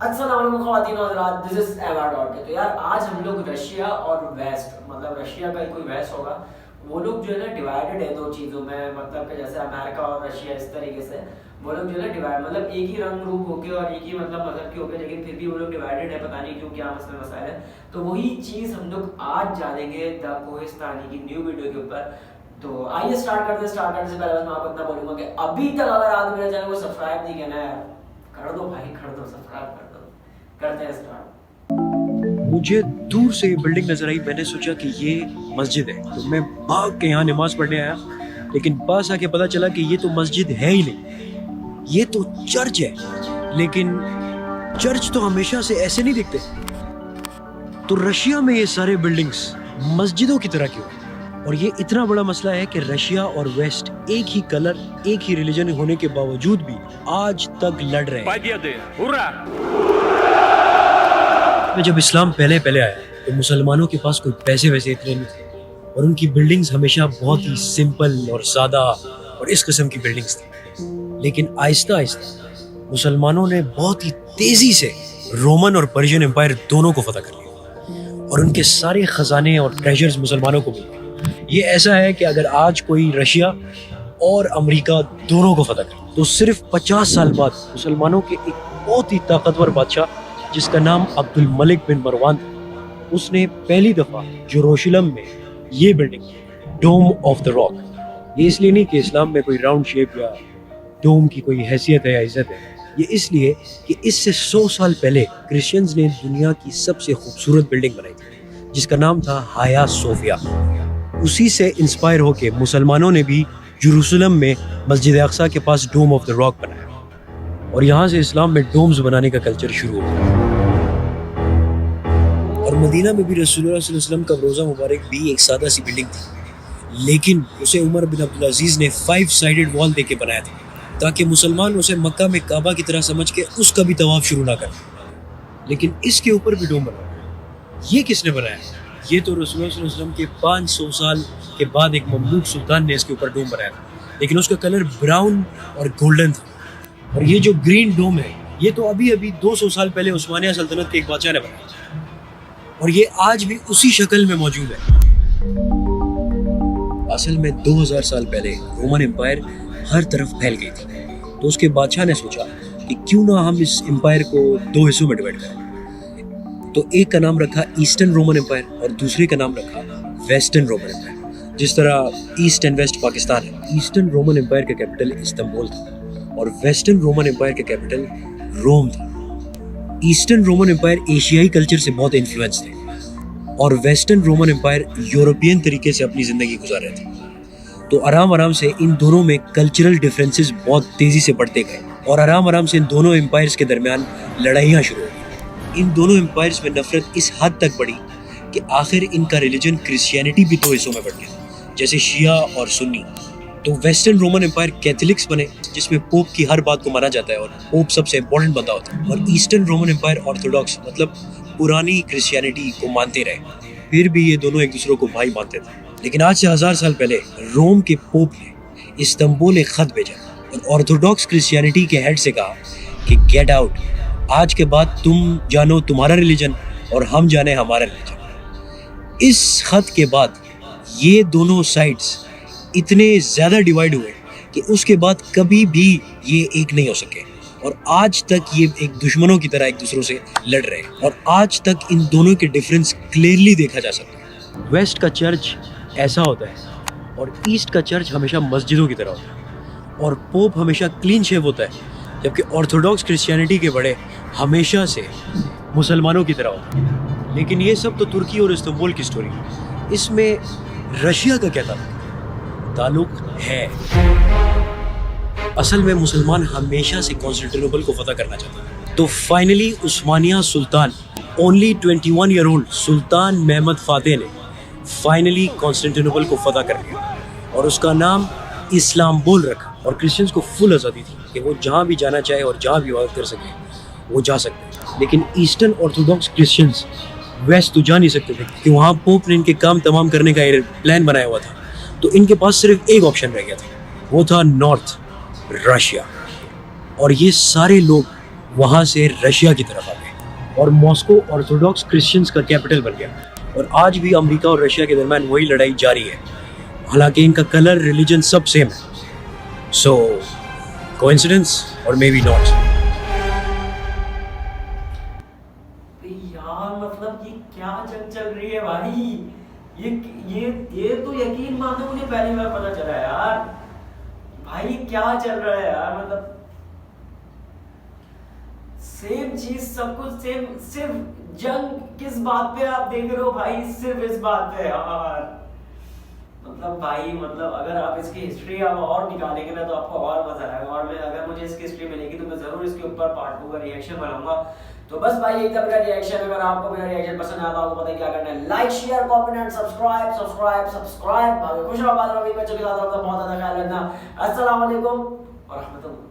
अस्सलाम वालेकुम ख़वातीन और हज़रात, दिस इज एवाडॉट। तो यार आज हम लोग रशिया और वेस्ट, मतलब रशिया का कोई वेस्ट होगा, वो लोग जो है ना डिवाइडेड है दो चीज़ों में, मतलब कि जैसे अमेरिका और रशिया इस तरीके से वो लोग जो है ना डिवाइड, मतलब एक ही रंग रूप होके और एक ही मतलब मजहब के होके, लेकिन फिर भी वो लोग डिवाइडेड है, पता नहीं क्यों, क्या मसले मसाइल है। तो वही चीज़ हम लोग आज जानेंगे द कोहिस्तानी की न्यू वीडियो के ऊपर। तो आइए स्टार्ट करते से पहले बस मैं आपको इतना बोलूँगा कि अभी तक अगर आप मेरे चैनल को सब्सक्राइब नहीं किया ना यार, कर दो भाई, कर दो, सब्सक्राइब कर दो। करते हैं स्टार्ट। मुझे दूर से ये बिल्डिंग नजर आई, मैंने सोचा कि ये मस्जिद है, तो मैं भाग के यहाँ नमाज पढ़ने आया। लेकिन पास आके पता चला कि ये तो मस्जिद है ही नहीं, ये तो चर्च है। लेकिन चर्च तो हमेशा से ऐसे नहीं दिखते, तो रशिया में ये सारे बिल्डिंग्स मस्जिदों की तरह क्यों? और ये इतना बड़ा मसला है कि रशिया और वेस्ट एक ही कलर, एक ही रिलीजन होने के बावजूद भी आज तक लड़ रहे हैं। जब इस्लाम पहले आया तो मुसलमानों के पास कोई पैसे वैसे इतने नहीं थे, और उनकी बिल्डिंग्स हमेशा बहुत ही सिंपल और सादा और इस किस्म की बिल्डिंग्स थी। लेकिन आहिस्ता आहिस्ता मुसलमानों ने बहुत ही तेजी से रोमन और पर्शियन एम्पायर दोनों को फतह कर लिया, और उनके सारे खजाने और ट्रेजर्स मुसलमानों को मिल गए। ये ऐसा है कि अगर आज कोई रशिया और अमेरिका दोनों को फतह करे तो सिर्फ 50 साल बाद मुसलमानों के एक बहुत ही ताकतवर बादशाह जिसका नाम अब्दुल मलिक बिन मरवान था, उसने पहली दफा यरूशलेम में ये building, dome of the rock, ये इसलिए नहीं कि इस्लाम में कोई राउंड शेप या डोम की कोई हैसियत है या इज्जत है, ये इसलिए कि इससे 100 साल पहले क्रिश्चियंस ने दुनिया की सबसे खूबसूरत बिल्डिंग बनाई थी जिसका नाम था हाया सोफिया। उसी से इंस्पायर होके मुसलमानों ने भी यरूशलेम में मस्जिद अक्सा के पास डोम ऑफ द रॉक बनाया, और यहाँ से इस्लाम में डोम्स बनाने का कल्चर शुरू हो गया। और मदीना में भी रसूलुल्लाह सल्लल्लाहु अलैहि वसल्लम का रोज़ा मुबारक भी एक सादा सी बिल्डिंग थी, लेकिन उसे उमर बिन अब्दुल अजीज ने 5 साइडेड वॉल देके बनाया था ताकि मुसलमान उसे मक्का में काबा की तरह समझ के उसका भी तवाफ शुरू ना करें। लेकिन इसके ऊपर भी डोम बना, ये किसने बनाया? ये तो रसूलुल्लाह सल्लल्लाहु अलैहि वसल्लम के 500 साल के बाद एक ममलूक सुल्तान ने इसके ऊपर डोम बनाया था, लेकिन उसका कलर ब्राउन और गोल्डन था। और ये जो ग्रीन डोम है, ये तो अभी 200 साल पहले उस्मानिया सल्तनत के एक बादशाह ने बनाया, और ये आज भी उसी शक्ल में मौजूद है। असल में 2000 साल पहले रोमन एम्पायर हर तरफ फैल गई थी, तो उसके बादशाह ने सोचा कि क्यों ना हम इस एम्पायर को 2 हिस्सों में डिवाइड करें। तो एक का नाम रखा ईस्टर्न रोमन एम्पायर और दूसरे का नाम रखा वेस्टर्न रोमन एम्पायर। जिस तरह ईस्ट एंड वेस्ट पाकिस्तान है, ईस्टर्न रोमन एम्पायर का कैपिटल इस्तांबुल था और वेस्टर्न रोमन एम्पायर का कैपिटल रोम था। ईस्टर्न रोमन एम्पायर एशियाई कल्चर से बहुत इन्फ्लुएंस थे, और वेस्टर्न रोमन एम्पायर यूरोपियन तरीके से अपनी ज़िंदगी गुजार रहे थे। तो आराम से इन दोनों में कल्चरल डिफरेंसेस बहुत तेज़ी से बढ़ते गए, और आराम से इन दोनों एम्पायर्स के दरमियान लड़ाइयाँ शुरू हो गई। इन दोनों एम्पायर्स में नफरत इस हद तक बढ़ी कि आखिर इनका रिलीजन क्रिश्चियनिटी भी 2 हिस्सों में बढ़ गया, जैसे शिया और सुन्नी। तो वेस्टर्न रोमन एम्पायर कैथोलिक्स बने, जिसमें पोप की हर बात को माना जाता है और पोप सबसे इम्पोर्टेंट बंदा होता है, और ईस्टर्न रोमन एम्पायर ऑर्थोडॉक्स, मतलब पुरानी क्रिश्चियनिटी को मानते रहे। फिर भी ये दोनों एक दूसरे को भाई मानते थे। लेकिन आज से 1000 साल पहले रोम के पोप ने इस्तांबुल एक खत भेजा और ऑर्थोडॉक्स क्रिश्चियनिटी के हेड से कहा कि गेट आउट, आज के बाद तुम जानो तुम्हारा रिलीजन और हम जाने हमारा रिलीजन। इस खत के बाद ये दोनों साइड्स इतने ज़्यादा डिवाइड हुए कि उसके बाद कभी भी ये एक नहीं हो सके, और आज तक ये एक दुश्मनों की तरह एक दूसरों से लड़ रहे हैं, और आज तक इन दोनों के डिफरेंस क्लियरली देखा जा सकता है। वेस्ट का चर्च ऐसा होता है और ईस्ट का चर्च हमेशा मस्जिदों की तरह होता है, और पोप हमेशा क्लीन शेव होता है, जबकि ऑर्थोडॉक्स क्रिश्चियनिटी के बड़े हमेशा से मुसलमानों की तरह होते हैं। लेकिन ये सब तो तुर्की और इस्तांबुल की स्टोरी है, इसमें रशिया का क्या ताल्लुक है? असल में मुसलमान हमेशा से कॉन्स्टेंटिनोपल को फतह करना चाहते हैं, तो फाइनली उस्मानिया सुल्तान, ओनली 21 ईयर ओल्ड सुल्तान महमद फातेह ने फाइनली कॉन्स्टेंटिनोपल को फतह कर लिया, और उसका नाम इस्लाम्बुल रखा। और क्रिश्चियंस को फुल आज़ादी थी कि वो जहाँ भी जाना चाहे और जहाँ भी इबादत कर सके वो जा सकते हैं। लेकिन ईस्टर्न ऑर्थोडॉक्स क्रिश्चियंस वेस्ट तो जा नहीं सकते थे, क्योंकि वहाँ पोप ने इनके काम तमाम करने का प्लान बनाया हुआ था। तो इनके पास सिर्फ एक ऑप्शन रह गया था, वो था नॉर्थ रशिया। और ये सारे लोग वहाँ से रशिया की तरफ आ गए और मॉस्को ऑर्थोडॉक्स क्रिश्चियंस का कैपिटल बन गया। और आज भी अमेरिका और रशिया के दरमियान वही लड़ाई जारी है, हालांकि इनका कलर, रिलीजन सब सेम है। सो कोइंसिडेंस और मे बी नॉट। यार मतलब ये क्या जंग चल रही है भाई, ये ये तो यकीन मानो मुझे पहली बार पता चला यार भाई, क्या चल रहा है यार। मतलब सेम चीज सब कुछ सेम, सिर्फ जंग किस बात पे आप देख रहे हो भाई, सिर्फ इस बात पे यार। मतलब भाई मतलब अगर आप इसकी हिस्ट्री आप और निकालेंगे ना तो आपको और मजा आएगा, और मैं अगर मुझे इसकी हिस्ट्री मिलेगी तो मैं जरूर इसके ऊपर पार्ट 2 का रिएक्शन बनाऊंगा। तो बस भाई एकदम मेरा रिएक्शन, अगर आपको मेरा रिएक्शन पसंद आया तो आपको पता है क्या करना है, like share comment and subscribe subscribe subscribe. खुश रहो, बाद में बच्चों के साथ बहुत ज्यादा ख्याल रखना। अस्सलाम वालेकुम व रहमतुल्लाह।